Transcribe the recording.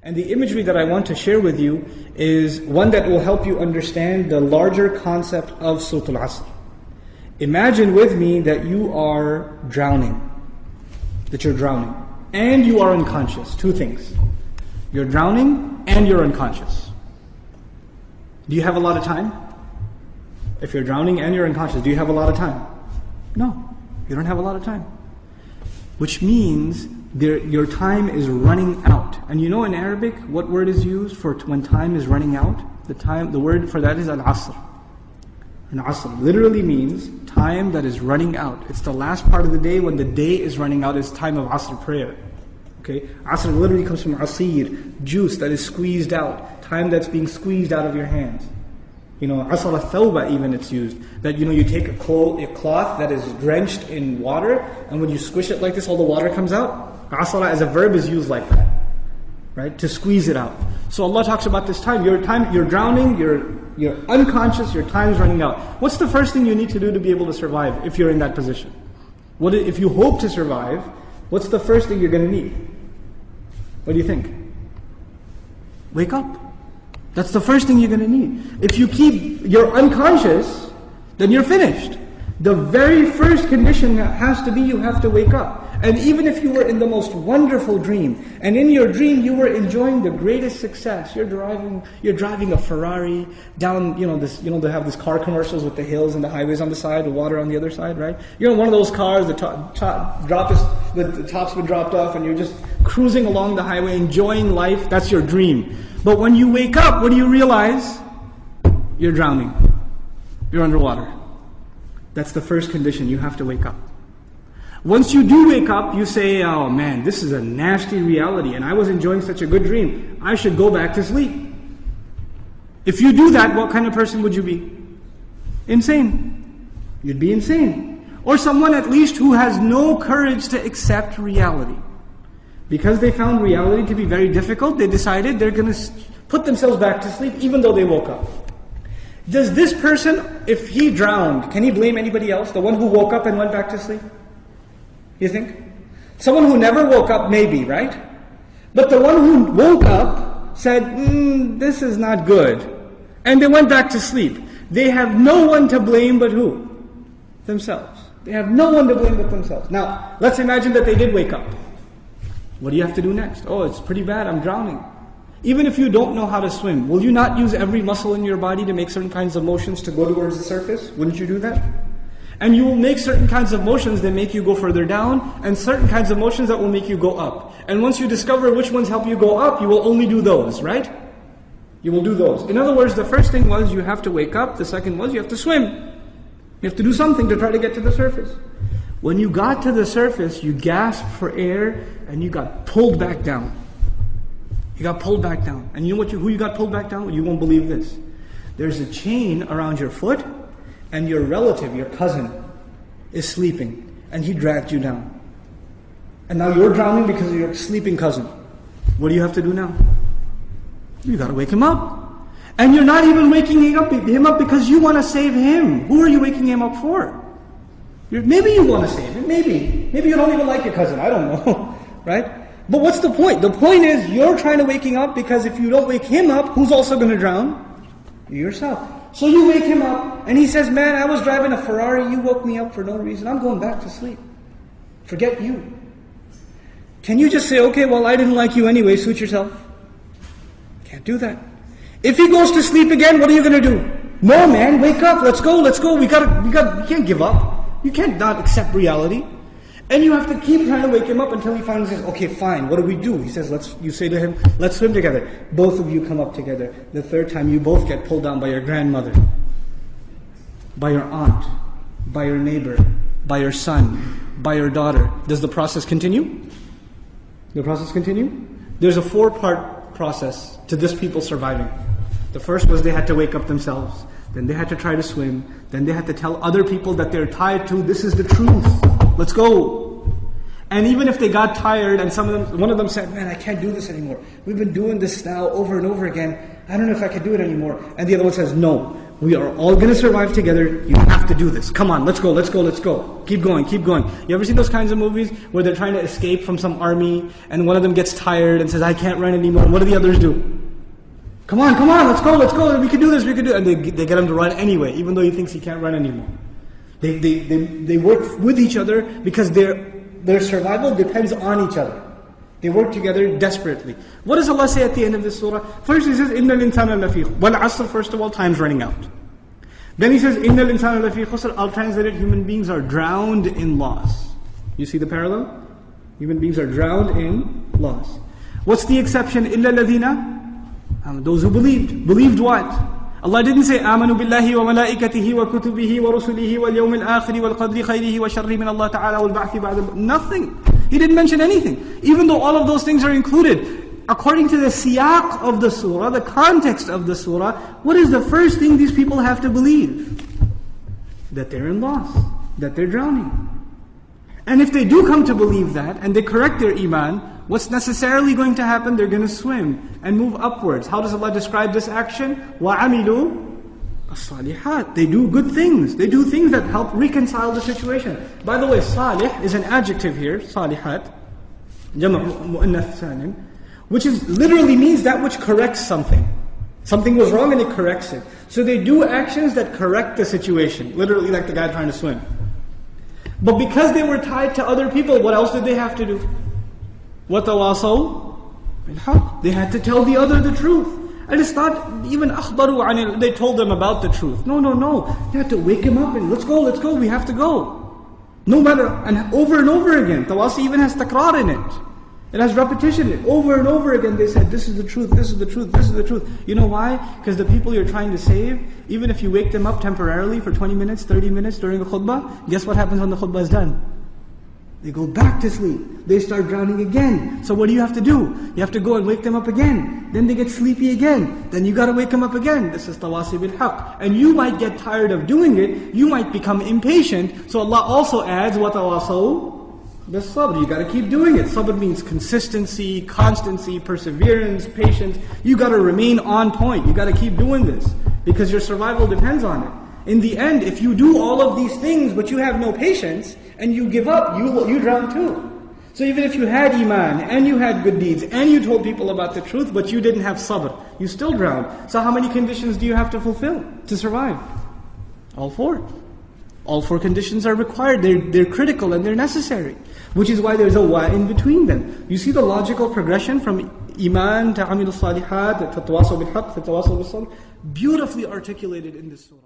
And the imagery that I want to share with you is one that will help you understand the larger concept of Surah Al-Asr. Imagine with me that you are drowning. And you are unconscious. Two things. You're drowning and you're unconscious. Do you have a lot of time? If you're drowning and you're unconscious, do you have a lot of time? No, you don't have a lot of time. Which means your time is running out. And you know in Arabic, what word is used for when time is running out? The word for that is al-asr. And asr literally means time that is running out. It's the last part of the day when the day is running out. It's time of asr prayer. Okay, asr literally comes from asir, juice that is squeezed out, time that's being squeezed out of your hands. Asr al-thawba even it's used. That you take a cloth that is drenched in water, and when you squish it like this, all the water comes out. Asra as a verb is used like that, right? To squeeze it out. So Allah talks about this time. You're drowning, you're unconscious, your time's running out. What's the first thing you need to do to be able to survive if you're in that position? If you hope to survive, what's the first thing you're going to need? What do you think? Wake up. That's the first thing you're going to need. If you're unconscious, then you're finished. The very first condition has to be you have to wake up. And even if you were in the most wonderful dream, and in your dream you were enjoying the greatest success, you're driving a Ferrari down, they have these car commercials with the hills and the highways on the side, the water on the other side, right? You're in one of those cars, the top's been dropped off, and you're just cruising along the highway, enjoying life. That's your dream. But when you wake up, what do you realize? You're drowning. You're underwater. That's the first condition. You have to wake up. Once you do wake up, you say, oh man, this is a nasty reality and I was enjoying such a good dream. I should go back to sleep. If you do that, what kind of person would you be? Insane. You'd be insane. Or someone at least who has no courage to accept reality. Because they found reality to be very difficult, they decided they're going to put themselves back to sleep even though they woke up. Does this person, if he drowned, can he blame anybody else? The one who woke up and went back to sleep? You think? Someone who never woke up, maybe, right? But the one who woke up said, this is not good. And they went back to sleep. They have no one to blame but who? Themselves. They have no one to blame but themselves. Now, let's imagine that they did wake up. What do you have to do next? Oh, it's pretty bad, I'm drowning. Even if you don't know how to swim, will you not use every muscle in your body to make certain kinds of motions to go towards the surface? Wouldn't you do that? And you will make certain kinds of motions that make you go further down, and certain kinds of motions that will make you go up. And once you discover which ones help you go up, you will only do those, right? You will do those. In other words, the first thing was you have to wake up. The second was you have to swim. You have to do something to try to get to the surface. When you got to the surface, you gasped for air, and you got pulled back down. You got pulled back down. And you know who you got pulled back down? You won't believe this. There's a chain around your foot, and your relative, your cousin, is sleeping, and he dragged you down. And now you're drowning because of your sleeping cousin. What do you have to do now? You got to wake him up. And you're not even waking him up because you want to save him. Who are you waking him up for? Maybe you want to save him, maybe. Maybe you don't even like your cousin, I don't know, right? But what's the point? The point is you're trying to wake him up because if you don't wake him up, who's also going to drown? You yourself. So you wake him up and he says, man, I was driving a Ferrari, you woke me up for no reason, I'm going back to sleep. Forget you. Can you just say, okay, well I didn't like you anyway, suit yourself? Can't do that. If he goes to sleep again, what are you going to do? No man, wake up, let's go, we can't give up. You can't not accept reality. And you have to keep trying to wake him up until he finally says, okay, fine, what do we do? He says, you say to him, let's swim together. Both of you come up together. The third time, you both get pulled down by your grandmother, by your aunt, by your neighbor, by your son, by your daughter. Does the process continue? The process continue? There's a 4-part process to this people surviving. The first was they had to wake up themselves. Then they had to try to swim. Then they had to tell other people that they're tied to, this is the truth. Let's go. And even if they got tired and one of them said, man, I can't do this anymore. We've been doing this now over and over again. I don't know if I can do it anymore. And the other one says, no, We are all going to survive together. You have to do this. Come on, let's go, let's go, let's go. Keep going, keep going. You ever seen those kinds of movies where they're trying to escape from some army and one of them gets tired and says, I can't run anymore. And what do the others do? Come on, let's go. We can do this, we can do it. And they get him to run anyway, even though he thinks he can't run anymore. They work with each other because their survival depends on each other. They work together desperately. What does Allah say at the end of this surah? First He says, إِنَّ الْإِنسَانَ لَفِي خُسْرٍ. Wal asr, first of all, time's running out. Then He says, إِنَّ الْإِنسَانَ لَفِي خُسْرٍ. I'll translate it, human beings are drowned in loss. You see the parallel? Human beings are drowned in loss. What's the exception? إِلَّا الَّذِينَ, those who believed. Believed what? Allah didn't say آمنوا بالله وملائكته وكتبه ورسله واليوم الآخر والقدر خيره وشره من الله تعالى والبعث بعد. Nothing. He didn't mention anything. Even though all of those things are included. According to the siyaq of the surah, the context of the surah, what is the first thing these people have to believe? That they're in loss. That they're drowning. And if they do come to believe that, and they correct their iman, what's necessarily going to happen? They're going to swim and move upwards. How does Allah describe this action? وَعَمِلُوا الصَّالِحَاتِ. They do good things. They do things that help reconcile the situation. By the way, salih is an adjective here, salihat, jama' mu'annath salim, which literally means that which corrects something. Something was wrong and it corrects it. So they do actions that correct the situation. Literally like the guy trying to swim. But because they were tied to other people, what else did they have to do? وَتَوَاصَوْا بِالْحَقِّ. They had to tell the other the truth. And it's not even أخبروا عن it. They told them about the truth. No. They had to wake him up and let's go, we have to go. No matter, and over again. Tawasi even has takrar in it. It has repetition. Over and over again they said, this is the truth, this is the truth, this is the truth. You know why? Because the people you're trying to save, even if you wake them up temporarily for 20 minutes, 30 minutes during a khutbah, guess what happens when the khutbah is done? They go back to sleep. They start drowning again. So what do you have to do? You have to go and wake them up again. Then they get sleepy again. Then you got to wake them up again. This is tawasi bil haqq. And you might get tired of doing it. You might become impatient. So Allah also adds, وَتَوَاصَوْا بِالصَّبْرِ. You got to keep doing it. Sabr means consistency, constancy, perseverance, patience. You got to remain on point. You got to keep doing this. Because your survival depends on it. In the end, if you do all of these things but you have no patience, and you give up, you drown too. So even if you had iman, and you had good deeds, and you told people about the truth, but you didn't have sabr, you still drowned. So how many conditions do you have to fulfill to survive? All four. All four conditions are required. They're critical and they're necessary. Which is why there's a wa in between them. You see the logical progression from iman to amilu salihat, to tawasaw bil haqq, to tawasaw bil sabr, beautifully articulated in this surah.